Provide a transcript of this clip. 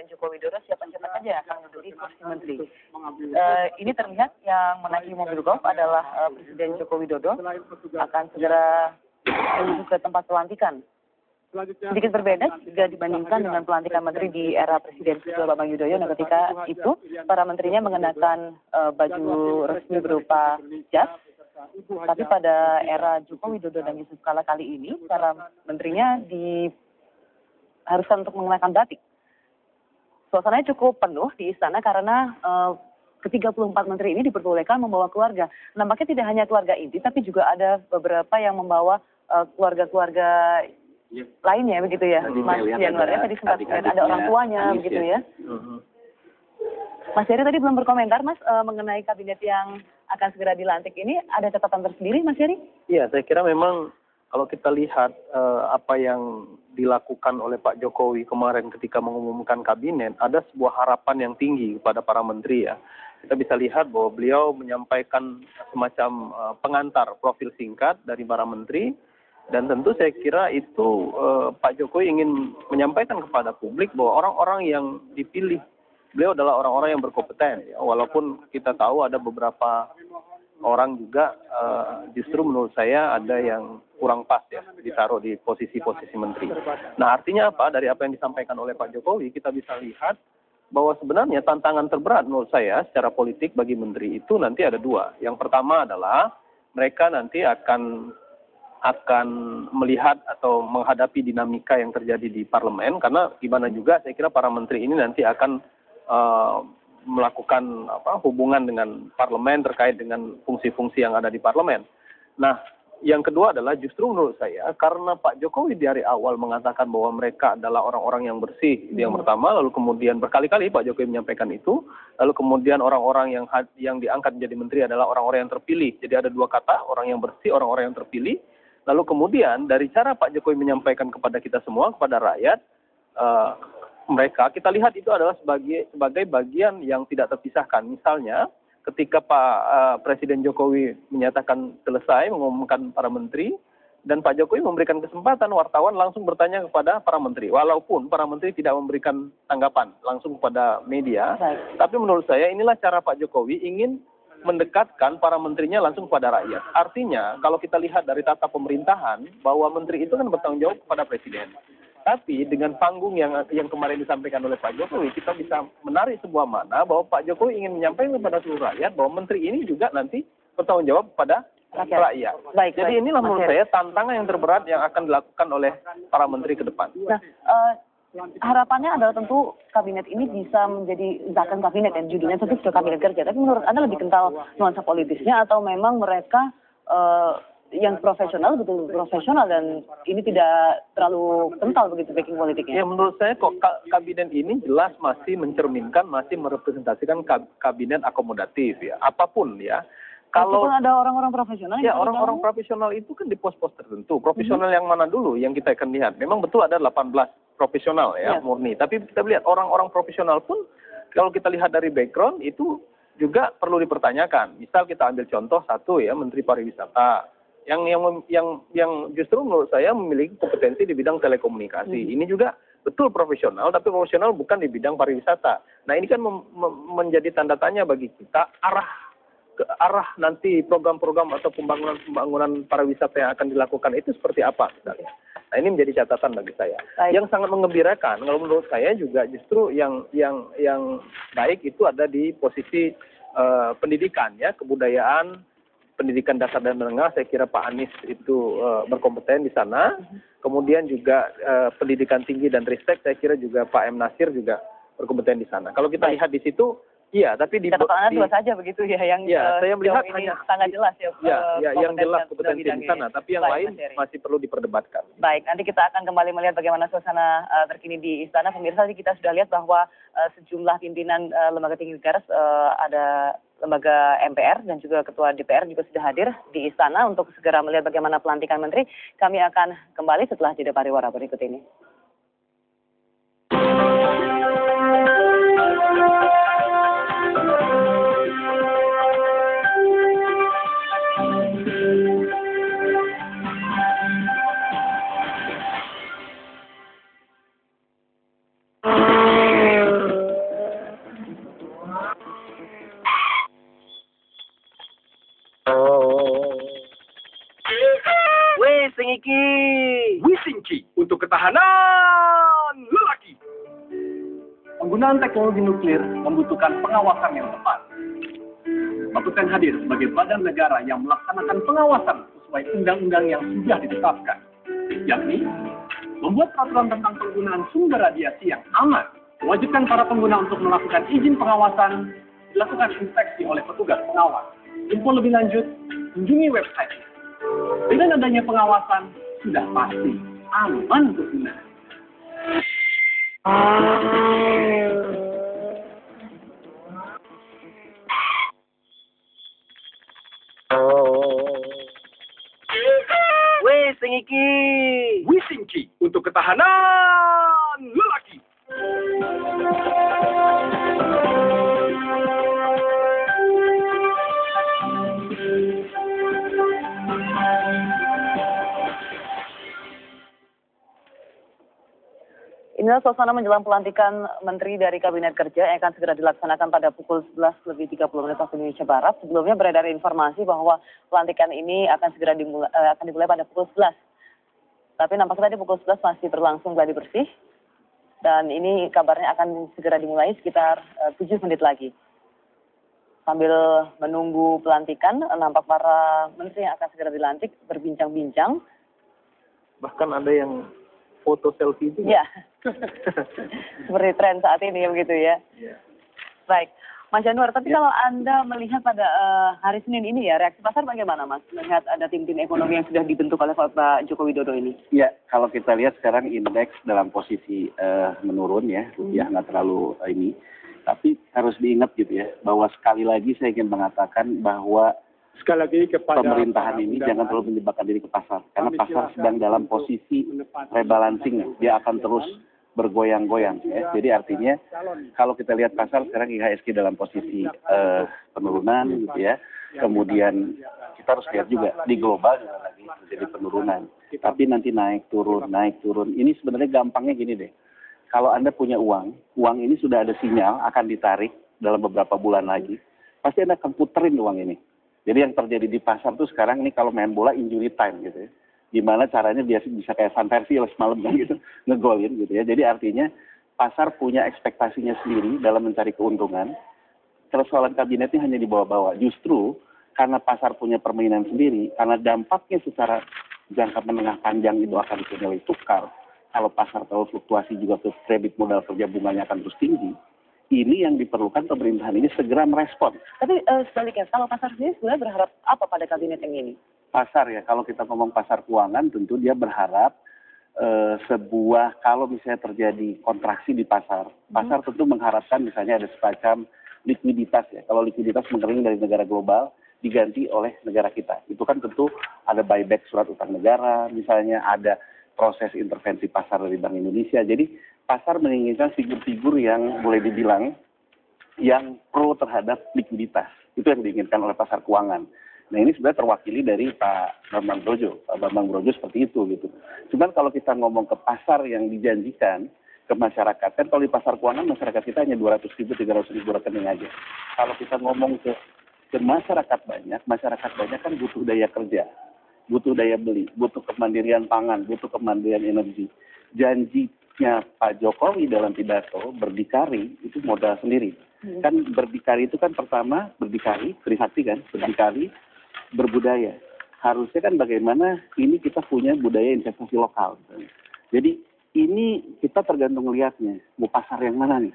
Presiden Joko Widodo siapa-siapa saja yang akan menduduki kursi menteri. Ini terlihat yang menaiki mobil golf adalah Presiden Joko Widodo akan segera menuju ke tempat pelantikan. Sedikit berbeda jika dibandingkan dengan pelantikan menteri di era Presiden Susilo Bambang Yudhoyono. Ketika itu para menterinya mengenakan baju resmi berupa jas, tapi pada era Joko Widodo dan Yusuf Kala kali ini para menterinya diharuskan untuk mengenakan batik. Suasananya cukup penuh di istana karena ke-34 menteri ini diperbolehkan membawa keluarga. Nampaknya tidak hanya keluarga inti, tapi juga ada beberapa yang membawa keluarga-keluarga lainnya begitu ya, Mas Januari. Tadi sempat ada orang tuanya begitu ya. Mas Heri tadi belum berkomentar, Mas, mengenai kabinet yang akan segera dilantik ini. Ada catatan tersendiri, Mas Heri? Iya, saya kira memang kalau kita lihat apa yang dilakukan oleh Pak Jokowi kemarin ketika mengumumkan kabinet, ada sebuah harapan yang tinggi kepada para menteri ya. Kita bisa lihat bahwa beliau menyampaikan semacam pengantar profil singkat dari para menteri. Dan tentu saya kira itu Pak Jokowi ingin menyampaikan kepada publik bahwa orang-orang yang dipilih, beliau adalah orang-orang yang berkompeten. Ya. Walaupun kita tahu ada beberapa orang juga justru menurut saya ada yang kurang pas ya ditaruh di posisi-posisi menteri. Nah artinya apa? Dari apa yang disampaikan oleh Pak Jokowi kita bisa lihat bahwa sebenarnya tantangan terberat menurut saya secara politik bagi menteri itu nanti ada dua. Yang pertama adalah mereka nanti akan melihat atau menghadapi dinamika yang terjadi di parlemen, karena gimana juga saya kira para menteri ini nanti akan melakukan hubungan dengan parlemen terkait dengan fungsi-fungsi yang ada di parlemen. Nah, yang kedua adalah justru menurut saya karena Pak Jokowi dari awal mengatakan bahwa mereka adalah orang-orang yang bersih, itu yang pertama, lalu kemudian berkali-kali Pak Jokowi menyampaikan itu, lalu kemudian orang-orang yang diangkat menjadi menteri adalah orang-orang yang terpilih. Jadi ada dua kata, orang yang bersih, orang-orang yang terpilih. Lalu kemudian dari cara Pak Jokowi menyampaikan kepada kita semua, kepada rakyat, mereka kita lihat itu adalah sebagai bagian yang tidak terpisahkan. Misalnya ketika Pak Presiden Jokowi menyatakan selesai mengumumkan para menteri, dan Pak Jokowi memberikan kesempatan wartawan langsung bertanya kepada para menteri. Walaupun para menteri tidak memberikan tanggapan langsung kepada media, tapi menurut saya inilah cara Pak Jokowi ingin mendekatkan para menterinya langsung kepada rakyat. Artinya, kalau kita lihat dari tata pemerintahan, bahwa menteri itu kan bertanggung jawab kepada presiden. Tapi dengan panggung yang kemarin disampaikan oleh Pak Jokowi, kita bisa menarik sebuah makna bahwa Pak Jokowi ingin menyampaikan kepada seluruh rakyat bahwa menteri ini juga nanti bertanggung jawab kepada rakyat. Jadi inilah menurut saya tantangan yang terberat yang akan dilakukan oleh para menteri ke depan. Nah, harapannya adalah tentu kabinet ini bisa menjadi zakon kabinet, dan judulnya tentu sudah kabinet kerja. Tapi menurut Anda lebih kental nuansa politisnya atau memang mereka yang profesional, betul profesional, dan ini tidak terlalu kental begitu backing politiknya? Ya menurut saya kok kabinet ini jelas masih mencerminkan, masih merepresentasikan kabinet akomodatif ya, apapun ya. Kalau ada orang-orang profesional, ya orang-orang profesional itu kan di pos-pos tertentu. Profesional yang mana dulu yang kita akan lihat? Memang betul ada 18 profesional ya murni. Tapi kita lihat orang-orang profesional pun kalau kita lihat dari background itu juga perlu dipertanyakan. Misal kita ambil contoh satu ya, Menteri Pariwisata yang justru menurut saya memiliki kompetensi di bidang telekomunikasi. Ini juga betul profesional, tapi profesional bukan di bidang pariwisata. Nah ini kan menjadi tanda tanya bagi kita arah nanti program-program atau pembangunan pariwisata yang akan dilakukan itu seperti apa misalnya. Nah ini menjadi catatan bagi saya. Yang sangat menggembirakan kalau menurut saya juga justru yang baik itu ada di posisi pendidikan ya, kebudayaan, pendidikan dasar dan menengah. Saya kira Pak Anies itu berkompeten di sana. Kemudian juga pendidikan tinggi dan ristek, saya kira juga Pak M. Nasir juga berkompeten di sana. Kalau kita lihat di situ, iya, tapi catatan dua saja begitu ya yang saya melihat hanya sangat jelas ya. Yang jelas kompetensi di sana, tapi yang lain masih perlu diperdebatkan. Baik, nanti kita akan kembali melihat bagaimana suasana terkini di istana. Pemirsa, kita sudah lihat bahwa sejumlah pimpinan lembaga tinggi negara, ada lembaga MPR dan juga ketua DPR juga sudah hadir di istana untuk segera melihat bagaimana pelantikan menteri. Kami akan kembali setelah jeda pariwara berikut ini. penggunaan teknologi nuklir membutuhkan pengawasan yang tepat. Bapeten hadir sebagai badan negara yang melaksanakan pengawasan sesuai undang-undang yang sudah ditetapkan, yakni membuat peraturan tentang penggunaan sumber radiasi yang aman, mewajibkan para pengguna untuk melakukan izin pengawasan, dilakukan inspeksi oleh petugas pengawas. Info lebih lanjut, kunjungi website. Dengan adanya pengawasan, sudah pasti aman pengguna. Wih, Singiki. Wisingki untuk ketahanan lelaki. Inilah suasana menjelang pelantikan Menteri dari Kabinet Kerja yang akan segera dilaksanakan pada pukul 11:30 waktu Indonesia Barat. Sebelumnya beredar informasi bahwa pelantikan ini akan segera dimulai pada pukul 11. Tapi nampaknya tadi pukul 11 masih berlangsung gladi bersih. Dan ini kabarnya akan segera dimulai sekitar 7 menit lagi. Sambil menunggu pelantikan, nampak para menteri yang akan segera dilantik berbincang-bincang. Bahkan ada yang foto selfie juga. Ya, seperti tren saat ini begitu ya. Baik, Mas Januar, tapi kalau Anda melihat pada hari Senin ini ya, reaksi pasar bagaimana Mas? Melihat ada tim-tim ekonomi yang sudah dibentuk oleh Pak Joko Widodo ini. Ya, kalau kita lihat sekarang indeks dalam posisi menurun ya, rupiah nggak terlalu ini. Tapi harus diingat gitu ya, bahwa sekali lagi saya ingin mengatakan bahwa Sekali lagi kepada pemerintahan ini jangan terlalu menyebabkan diri ke pasar. Karena pasar sedang dalam posisi rebalancing, dia akan terus bergoyang-goyang ya. Jadi artinya kalau kita lihat pasar sekarang IHSG dalam posisi penurunan gitu ya. Kemudian kita harus lihat juga di global juga lagi terjadi penurunan. Tapi nanti naik turun. Ini sebenarnya gampangnya gini deh. Kalau Anda punya uang ini sudah ada sinyal akan ditarik dalam beberapa bulan lagi. Pasti Anda akan puterin uang ini. Jadi yang terjadi di pasar tuh sekarang ini kalau main bola injury time gitu ya. Gimana caranya biasa bisa kayak Van Persie semalam kan gitu, ngegolin gitu ya. Jadi artinya pasar punya ekspektasinya sendiri dalam mencari keuntungan. Persoalan kabinetnya hanya dibawa-bawa. Justru karena pasar punya permainan sendiri, karena dampaknya secara jangka menengah panjang itu akan ke nilai tukar. Kalau pasar terlalu fluktuasi juga ke kredit modal kerja bunganya akan terus tinggi. Ini yang diperlukan pemerintahan ini segera merespon. Tapi sebaliknya, kalau pasar sendiri sebenarnya berharap apa pada kabinet yang ini? Pasar ya, kalau kita ngomong pasar keuangan tentu dia berharap sebuah, kalau misalnya terjadi kontraksi di pasar tentu mengharapkan misalnya ada semacam likuiditas ya. Kalau likuiditas mengering dari negara global diganti oleh negara kita. Itu kan tentu ada buyback surat utang negara, misalnya ada proses intervensi pasar dari Bank Indonesia. Jadi pasar menginginkan figur-figur yang boleh dibilang yang pro terhadap likuiditas. Itu yang diinginkan oleh pasar keuangan. Nah ini sebenarnya terwakili dari Pak Bambang Brojo. Pak Bambang Brojo seperti itu gitu. Cuman kalau kita ngomong ke pasar yang dijanjikan ke masyarakat, kan kalau di pasar keuangan masyarakat kita hanya 200.000, 300.000 rekening aja. Kalau kita ngomong ke masyarakat banyak kan butuh daya kerja, butuh daya beli, butuh kemandirian pangan, butuh kemandirian energi. Janjinya Pak Jokowi dalam pidato berdikari itu modal sendiri. Kan berdikari itu kan pertama berdikari, Trisakti kan, berdikari, berbudaya. Harusnya kan bagaimana ini kita punya budaya investasi lokal. Jadi ini kita tergantung lihatnya, mau pasar yang mana nih.